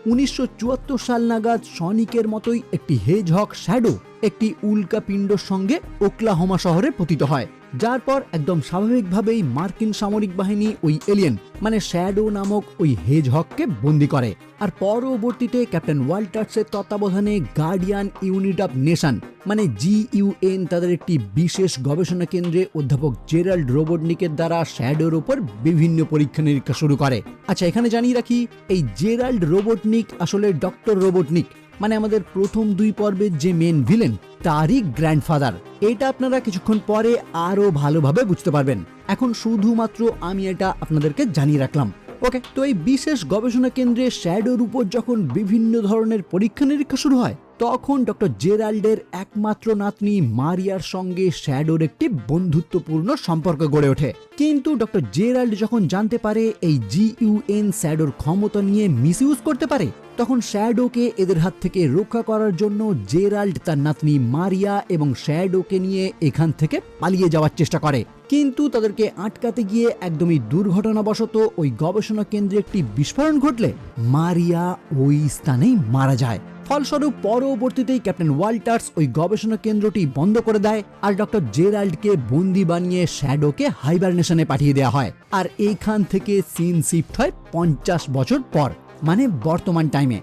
1974 সাল নাগাদ সনিকের মতোই একটি হেজহগ শ্যাডো একটি উল্কাপিণ্ডর সঙ্গে ওকলাহোমা শহরে পতিত হয়, যার পর একদম স্বাভাবিকভাবেই মার্কিন সামরিক বাহিনী ওই এলিয়েন মানে শ্যাডো নামক ওই হেজহগকে বন্দী করে। আর পরবর্তীতে ক্যাপ্টেন ওয়াল্টার্সের তত্ত্বাবধানে গার্ডিয়ান ইউনিট অফ নেশন মানে GUN তাদের একটি বিশেষ গবেষণা কেন্দ্রে অধ্যাপক জেরাল্ড রোবটনিকের দ্বারা শ্যাডোর উপর বিভিন্ন পরীক্ষা নিরীক্ষা শুরু করে। আচ্ছা, এখানে জানিয়ে রাখি, এই জেরাল্ড রোবটনিক আসলে ডক্টর রোবটনিক মানে আমাদের প্রথম 2 পর্বের যে মেন ভিলেন তারই গ্র্যান্ডফাদার। এটা আপনারা কিছুক্ষণ পরে আরো ভালোভাবে বুঝতে পারবেন। এখন শুধুমাত্র আমি এটা আপনাদেরকে জানিয়ে রাখলাম। ওকে, তো এই বিশেষ গবেষণা কেন্দ্রে শ্যাডোর উপর যখন বিভিন্ন ধরনের পরীক্ষা নিরীক্ষা শুরু হয়, তখন ডক্টর জেরাল্ডের একমাত্র নাতনি মারিয়ার সঙ্গে শ্যাডোর একটি বন্ধুত্বপূর্ণ সম্পর্ক গড়ে ওঠে। কিন্তু ডক্টর জেরাল্ড যখন জানতে পারে এই GUN শ্যাডোর ক্ষমতা নিয়ে মিসইউজ করতে পারে, তখন শ্যাডোকে এদের হাত থেকে রক্ষা করার জন্য জেরাল্ড তার নাতনি মারিয়া এবং শ্যাডোকে নিয়ে এখান থেকে পালিয়ে যাওয়ার চেষ্টা করে। কিন্তু তাদেরকে আটকাতে গিয়ে একদমই দুর্ঘটনাবশত ওই গবেষণা কেন্দ্রে একটি বিস্ফোরণ ঘটলে মারিয়া ওই স্থানেই মারা যায়। ফলস্বরূপ পরবর্তীতেই ক্যাপ্টেন ওয়াল্টার্স ওই গবেষণা কেন্দ্রটি বন্ধ করে দেয় আর ডক্টর জেরাল্ডকে বন্দি বানিয়ে শ্যাডোকে হাইবারনেশনে পাঠিয়ে দেওয়া হয়। আর এইখান থেকে সিন শিফট হয় 50 বছর পর, মানে বর্তমান টাইমে,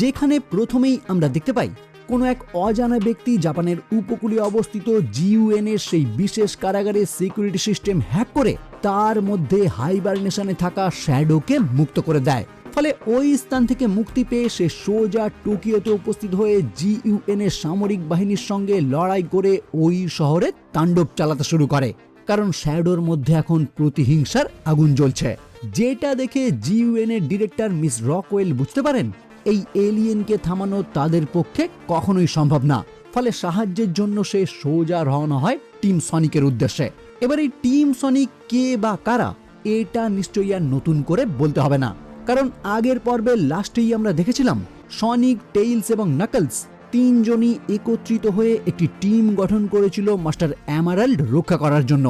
যেখানে প্রথমেই আমরা দেখতে পাই কোনো এক অজানা ব্যক্তি জাপানের উপকূলে অবস্থিত GUN এর সেই বিশেষ কারাগারের সিকিউরিটি সিস্টেম হ্যাক করে তার মধ্যে হাইবারনেশনে থাকা শ্যাডোকে মুক্ত করে দেয়। ফলে ওই স্থান থেকে মুক্তি পেয়ে সে সোজা টোকিওতে উপস্থিত হয়ে GUN এর সামরিক বাহিনীর সঙ্গে লড়াই করে ওই শহরে তাণ্ডব চালাতে শুরু করে, কারণ শ্যাডোর মধ্যে এখন প্রতিহিংসার আগুন জ্বলছে। যেটা দেখে GUN এর ডিরেক্টর মিস রকওয়েল বুঝতে পারেন এই এলিয়েনকে থামানো তাদের পক্ষে কখনোই সম্ভব না। ফলে সাহায্যের জন্য সে সোজা রওনা হয় টিম সনিকের উদ্দেশ্যে। এবার এই টিম সনিক কে বা কারা, এটা নিশ্চয়ই আর নতুন করে বলতে হবে না, কারণ আগের পর্বের লাস্টেই আমরা দেখেছিলাম সনিক, টেইলস এবং নাকলস তিনজনই একত্রিত হয়ে একটি টিম গঠন করেছিল মাস্টার এমারাল্ড রক্ষা করার জন্য।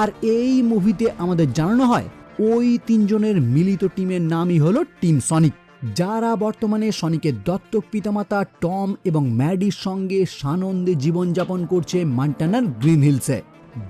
আর এই মুভিতে আমাদের জানানো হয় ওই তিনজনের মিলিত টিমের নামই হলো টিম সনিক, যারা বর্তমানে সনিকের দত্তক পিতামাতা টম এবং ম্যাডির সঙ্গে সানন্দে জীবনযাপন করছে মন্টানার গ্রিন হিলসে,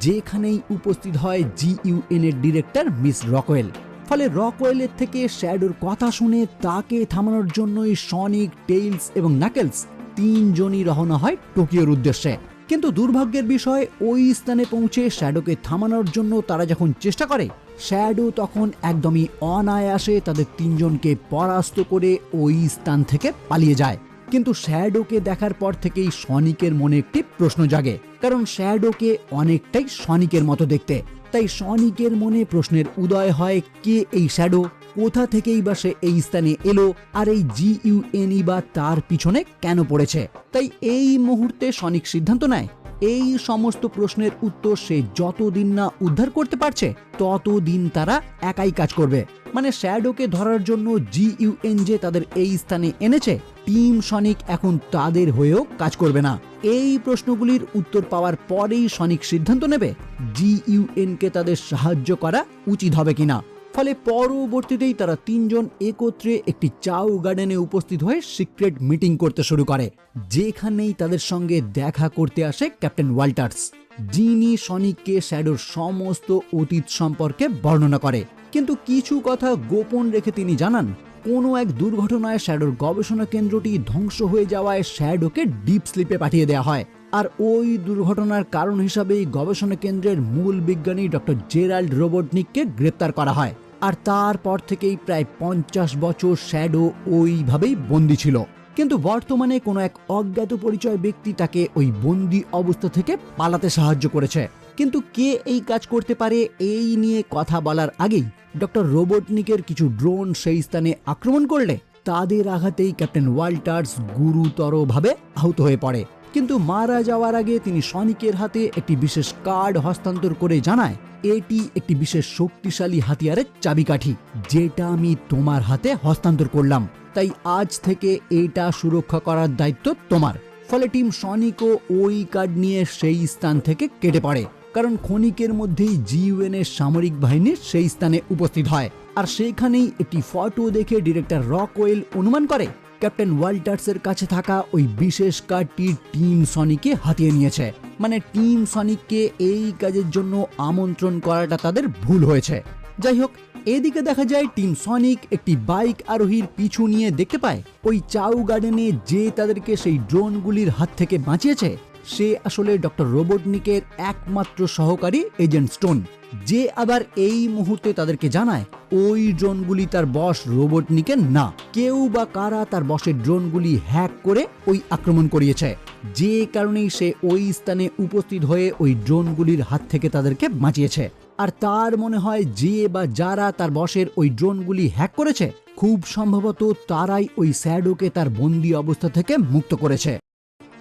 যেখানেই উপস্থিত হয় GUN এর ডিরেক্টর মিস রকওয়েল। ফলে রকওয়েলের থেকে শ্যাডোর কথা শুনে তাকে থামানোর জন্যই সনিক, টেইলস এবং নাকেলস তিনজনই রওনা হয় টোকিওর উদ্দেশ্যে। কিন্তু দুর্ভাগ্যের বিষয়, ওই স্থানে পৌঁছে শ্যাডোকে থামানোর জন্য তারা যখন চেষ্টা করে, শ্যাডো তখন একদমই অনায়াসে তাদের তিনজনকে পরাস্ত করে ওই স্থান থেকে পালিয়ে যায়। কিন্তু শ্যাডোকে দেখার পর থেকেই সনিকের মনে একটি প্রশ্ন জাগে, কারণ শ্যাডোকে অনেকটাই সনিকের মতো দেখতে। তাই সনিকের মনে প্রশ্নের উদয় হয়, কে এই শ্যাডো, কোথা থেকেই বা সে এই স্থানে এলো, আর এই GUN বা তার পিছনে কেন পড়েছে। তাই এই মুহূর্তে সনিক সিদ্ধান্ত নেয় এই সমস্ত প্রশ্নের উত্তর সে যতদিন না উদ্ধার করতে পারছে ততদিন তারা একাই কাজ করবে। মানে শ্যাডোকে ধরার জন্য GUN যে তাদের এই স্থানে এনেছে, টিম সনিক এখন তাদের হয়েও কাজ করবে না। এই প্রশ্নগুলির উত্তর পাওয়ার পরেই সনিক সিদ্ধান্ত নেবে GUN কে তাদের সাহায্য করা উচিত হবে কিনা। ফলে পরবর্তীতেই তারা তিনজন একত্রে একটি চাউ গার্ডেনে উপস্থিত হয়ে সিক্রেট মিটিং করতে শুরু করে, যেখানেই তাদের সঙ্গে দেখা করতে আসে ক্যাপ্টেন ওয়াল্টার্স, যিনি সনিককে শ্যাডোর সমস্ত অতীত সম্পর্কে বর্ণনা করে। কিন্তু কিছু কথা গোপন রেখে তিনি জানান কোনো এক দুর্ঘটনায় শ্যাডোর গবেষণা কেন্দ্রটি ধ্বংস হয়ে যাওয়ায় শ্যাডোকে ডিপ স্লিপে পাঠিয়ে দেওয়া হয়। আর ওই দুর্ঘটনার কারণ হিসাবেই গবেষণা কেন্দ্রের মূল বিজ্ঞানী ডক্টর জেরাল্ড রোবটনিককে গ্রেপ্তার করা হয়। আর তারপর থেকেই প্রায় 50 বছর শ্যাডো ওইভাবেই বন্দী ছিল। কিন্তু বর্তমানে কোনো এক অজ্ঞাত পরিচয় ব্যক্তি তাকে ওই বন্দী অবস্থা থেকে পালাতে সাহায্য করেছে। কিন্তু কে এই কাজ করতে পারে এই নিয়ে কথা বলার আগেই ডক্টর রোবটনিকের কিছু ড্রোন সেই স্থানে আক্রমণ করলে তাদের আঘাতেই ক্যাপ্টেন ওয়াল্টার্স গুরুতরভাবে আহত হয়ে পড়ে। কিন্তু মারা যাওয়ার আগে তিনি সনিকের হাতে একটি বিশেষ কার্ড হস্তান্তর করে জানায়, এটি একটি বিশেষ শক্তিশালী হাতিয়ারের চাবিকাঠি, যেটা আমি তোমার হাতে হস্তান্তর করলাম, তাই আজ থেকে এটা সুরক্ষা করার দায়িত্ব তোমার। ফলে টিম সনিকও ওই কার্ড নিয়ে সেই স্থান থেকে কেটে পড়ে, কারণ ক্ষণিকের মধ্যেই GUN এর সামরিক বাহিনী সেই স্থানে উপস্থিত হয়। আর সেখানেই একটি ফটো দেখে ডিরেক্টর রকওয়েল অনুমান করে ক্যাপ্টেন ওয়াল্টার্সের কাছে থাকা ওই বিশেষ কার্ডটি টিম সনিককে হাতিয়ে নিয়েছে। মানে টিম সনিককে এই কাজের জন্য আমন্ত্রণ করাটা তাদের ভুল হয়েছে। যাই হোক, এদিকে দেখা যায় টিম সনিক একটি বাইক আরোহীর পিছু নিয়ে দেখতে পায় ওই চাউ গার্ডেনে যে তাদেরকে সেই ড্রোনগুলির হাত থেকে বাঁচিয়েছে সে আসলে ডক্টর রোবটনিকের একমাত্র সহকারী এজেন্ট স্টোন, যে আবার এই মুহূর্তে তাদেরকে জানায় ওই ড্রোনগুলি তার বস রোবটনিকের না, কেউ বা কারা তার বসের ড্রোনগুলি হ্যাক করে ওই আক্রমণ করিয়েছে, যে কারণেই সে ওই স্থানে উপস্থিত হয়ে ওই ড্রোনগুলির হাত থেকে তাদেরকে বাঁচিয়েছে। আর তার মনে হয় যে বা যারা তার বসের ওই ড্রোনগুলি হ্যাক করেছে খুব সম্ভবত তারাই ওই শ্যাডোকে তার বন্দি অবস্থা থেকে মুক্ত করেছে।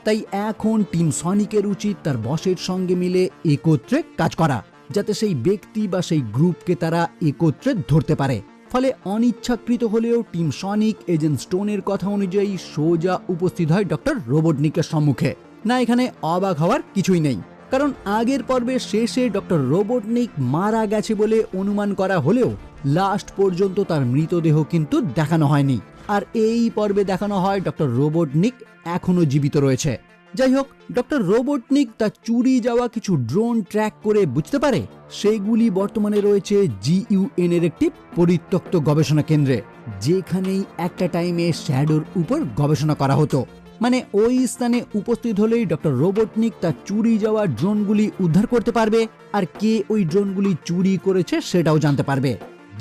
তাই এখন টিম সনিকের উচিত তার বসের সঙ্গে মিলে একত্রে কাজ করা, যাতে সেই ব্যক্তি বা সেই গ্রুপকে তারা একত্রে ধরতে পারে। ফলে অনিচ্ছাকৃত হলেও টিম সনিক এজেন্ট স্টোনের কথা অনুযায়ী সোজা উপস্থিত হয় ডক্টর রোবটনিকের সম্মুখে। না, এখানে অবাক হওয়ার কিছুই নেই, কারণ আগের পর্বের শেষে ডক্টর রোবটনিক মারা গেছে বলে অনুমান করা হলেও লাস্ট পর্যন্ত তার মৃতদেহ কিন্তু দেখানো হয়নি। আর এই পর্বে দেখানো হয় ডক্টর রোবটনিক এখনো জীবিত রয়েছে। যাই হোক, ডক্টর রোবটনিক তার চুরি যাওয়া কিছু ড্রোন ট্র্যাক করে বুঝতে পারে সেগুলি বর্তমানে রয়েছে GUN এর একটি পরিত্যক্ত গবেষণা কেন্দ্রে, যেখানেই একটা টাইমে শ্যাডোর উপর গবেষণা করা হতো। মানে ওই স্থানে উপস্থিত হলেই ডক্টর রোবটনিক তার চুরি যাওয়া ড্রোনগুলি উদ্ধার করতে পারবে, আর কে ওই ড্রোনগুলি চুরি করেছে সেটাও জানতে পারবে।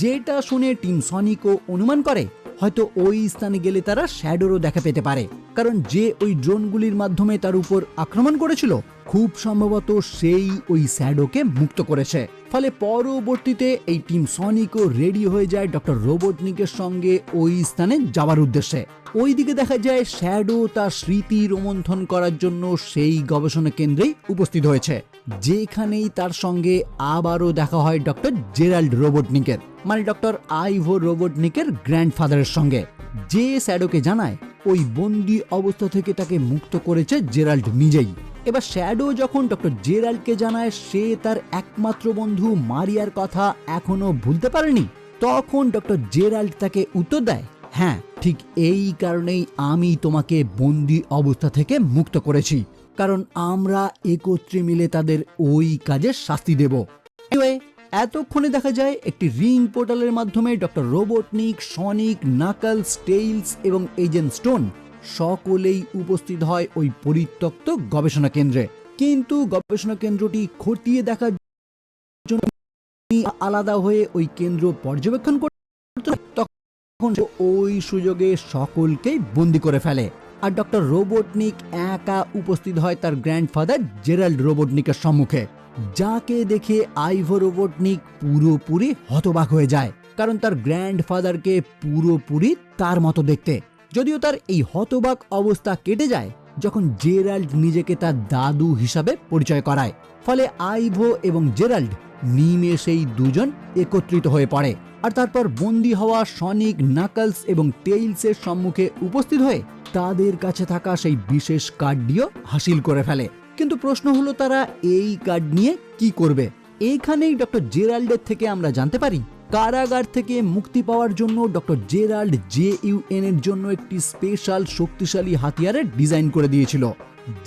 যেটা শুনে টিম সনিকও অনুমান করে হয়তো ওই স্থানে গেলে তারা শ্যাডোরও দেখা পেতে পারে, কারণ যে ওই ড্রোনগুলির মাধ্যমে তার উপর আক্রমণ করেছিল খুব সম্ভবত সেই ওই শ্যাডোকে মুক্ত করেছে। ফলে পরবর্তীতে এই টিম সনিকও রেডি হয়ে যায় ডক্টর রোবটনিকের সঙ্গে ওই স্থানে যাওয়ার উদ্দেশ্যে। ওইদিকে দেখা যায় শ্যাডো তার স্মৃতি রোমন্থন করার জন্য সেই গবেষণা কেন্দ্রেই উপস্থিত হয়েছে, যেখানেই তার সঙ্গে আবারও দেখা হয় ডক্টর জেরাল্ড রোবটনিকের, মানে ডক্টর আইভো রোবটনিকের গ্র্যান্ডফাদারের সঙ্গে, যে শ্যাডোকে জানায় ওই বন্দি অবস্থা থেকে তাকে মুক্ত করেছে জেরাল্ড নিজেই। এবার শ্যাডো যখন ডক্টর জেরাল্ডকে জানায় সে তার একমাত্র বন্ধু মারিয়ার কথা এখনো ভুলতে পারেনি, তখন ডক্টর জেরাল্ড তাকে উত্তর দেয়, হ্যাঁ ঠিক এই কারণেই আমি তোমাকে বন্দি অবস্থা থেকে মুক্ত করেছি, কারণ আমরা একত্রে মিলে তাদের ওই কাজের শাস্তি দেব। এতক্ষণে দেখা যায় একটি রিং পোর্টালের মাধ্যমে doctor Robotnik, Sonic, knuckles, tales এবং এজেন্ট স্টোন সকলেই উপস্থিত হয় ওই পরিত্যক্ত গবেষণা কেন্দ্রে। কিন্তু গবেষণা কেন্দ্রটি খতিয়ে দেখার জন্য আলাদা হয়ে ওই কেন্দ্র পর্যবেক্ষণ করতে তখন ওই সুযোগে সকলকেই বন্দি করে ফেলে। আর ডক্টর রোবটনিক একা উপস্থিত হয় তার গ্র্যান্ডফাদার জেরাল্ড রোবটনিকের সম্মুখে, যাকে দেখে আইভো রোবটনিক পুরোপুরি হতবাক হয়ে যায়, কারণ তার গ্র্যান্ডফাদারকে পুরোপুরি তার মতো দেখতে। যদিও তার এই হতবাক অবস্থা কেটে যায় যখন জেরাল্ড নিজেকে তার দাদু হিসাবে পরিচয় করায়। ফলে আইভো এবং জেরাল্ড নিমেষেই দুজন একত্রিত হয়ে পড়ে, আর তারপর বন্দী হওয়া সনিক, নাকলস এবং টেইলসের সম্মুখে উপস্থিত হয়ে তাদের কাছে থাকা সেই বিশেষ কার্ডটিও হাসিল করে ফেলে। কিন্তু প্রশ্ন হলো তারা এই কার্ড নিয়ে কি করবে? এইখানেই ডক্টর জেরাল্ডের থেকে আমরা জানতে পারি কারাগার থেকে মুক্তি পাওয়ার জন্য ডক্টর জেরাল্ড JUN এর জন্য একটি স্পেশাল শক্তিশালী হাতিয়ারের ডিজাইন করে দিয়েছিল,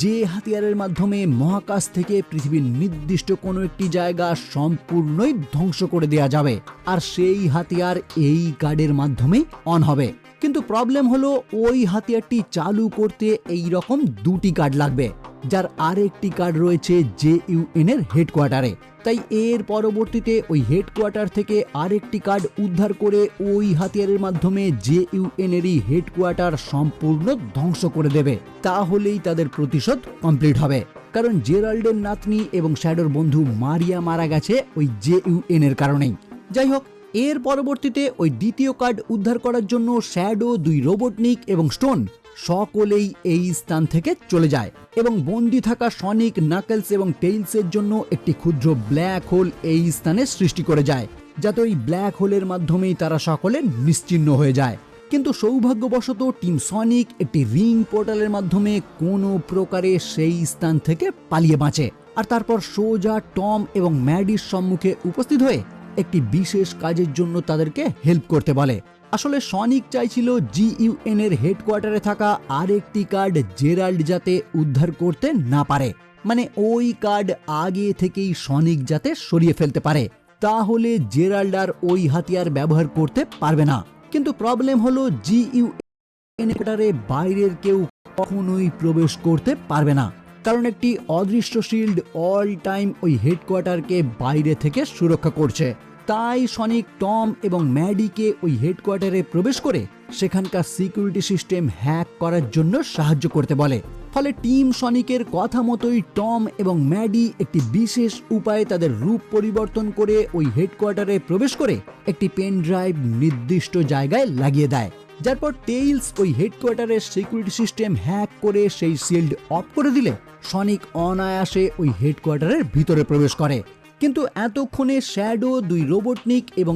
যে হাতিয়ারের মাধ্যমে মহাকাশ থেকে পৃথিবীর নির্দিষ্ট কোনো একটি জায়গা সম্পূর্ণই ধ্বংস করে দেওয়া যাবে, আর সেই হাতিয়ার এই কার্ডের মাধ্যমেই অন হবে। কিন্তু প্রবলেম হলো ওই হাতিয়ারটি চালু করতে এই রকম দুটি কার্ড লাগবে, যার আরেকটি কার্ড রয়েছে JUN এর হেডকোয়ার্টারে। তাই এর পরবর্তীতে ওই হেডকোয়ার্টার থেকে আরেকটি কার্ড উদ্ধার করে ওই হাতিয়ারের মাধ্যমে JUN এরই হেডকোয়ার্টার সম্পূর্ণ ধ্বংস করে দেবে, তাহলেই তাদের প্রতিশোধ কমপ্লিট হবে। কারণ জেরাল্ডের নাতনি এবং শ্যাডোর বন্ধু মারিয়া মারা গেছে ওই JUN এর কারণেই। যাই হোক, এর পরবর্তীতে ওই দ্বিতীয় কার্ড উদ্ধার করার জন্য শ্যাডো, দুই রোবটনিক এবং স্টোন সকলেই এই স্থান থেকে চলে যায় এবং বন্দি থাকা সনিক, নাকলস এবং টেইলসের জন্য একটি ক্ষুদ্র ব্ল্যাক হোল এই স্থানে সৃষ্টি করে যায়, যাতে ওই ব্ল্যাক হোলের মাধ্যমেই তারা সকলে নিশ্চিহ্ন হয়ে যায়। কিন্তু সৌভাগ্যবশত টিম সনিক একটি রিং পোর্টালের মাধ্যমে কোনো প্রকারে সেই স্থান থেকে পালিয়ে বাঁচে, আর তারপর সোজা টম এবং ম্যাডির সম্মুখে উপস্থিত হয়ে একটি বিশেষ কাজের জন্য তাদেরকে হেল্প করতে বলে। আসলে সনিক চাইছিল GUN এর হেডকোয়ার্টারে থাকা আরেকটি কার্ড জেরাল্ড যাতে উদ্ধার করতে না পারে, মানে ওই কার্ড আগে থেকেই সনিক যাতে সরিয়ে ফেলতে পারে, তাহলে জেরাল্ড আর ওই হাতিয়ার ব্যবহার করতে পারবে না। কিন্তু প্রবলেম হলো GUN হেডকোয়ার্টারে বাইরের কেউ কখনোই প্রবেশ করতে পারবে না, কারণ একটি অদৃশ্য শিল্ড অল টাইম ওই হেডকোয়ার্টারকে বাইরে থেকে সুরক্ষা করছে। তাই সনিক টম এবং ম্যাডিকে ওই হেডকোয়ার্টারে প্রবেশ করে সেখানকার সিকিউরিটি সিস্টেম হ্যাক করার জন্য সাহায্য করতে বলে। ফলে টিম সনিকের কথা মতোই টম এবং ম্যাডি একটি বিশেষ উপায়ে তাদের রূপ পরিবর্তন করে ওই হেডকোয়ার্টারে প্রবেশ করে একটি পেন ড্রাইভ নির্দিষ্ট জায়গায় লাগিয়ে দেয়, যার পর টেইলস ওই হেডকোয়ার্টারের সিকিউরিটি সিস্টেম হ্যাক করে সেই শিল্ড অফ করে দিলে সনিক অনায়াসে ওই হেডকোয়ার্টারের ভিতরে প্রবেশ করে। কিন্তু এতক্ষণে শ্যাডো, দুই রোবটনিক এবং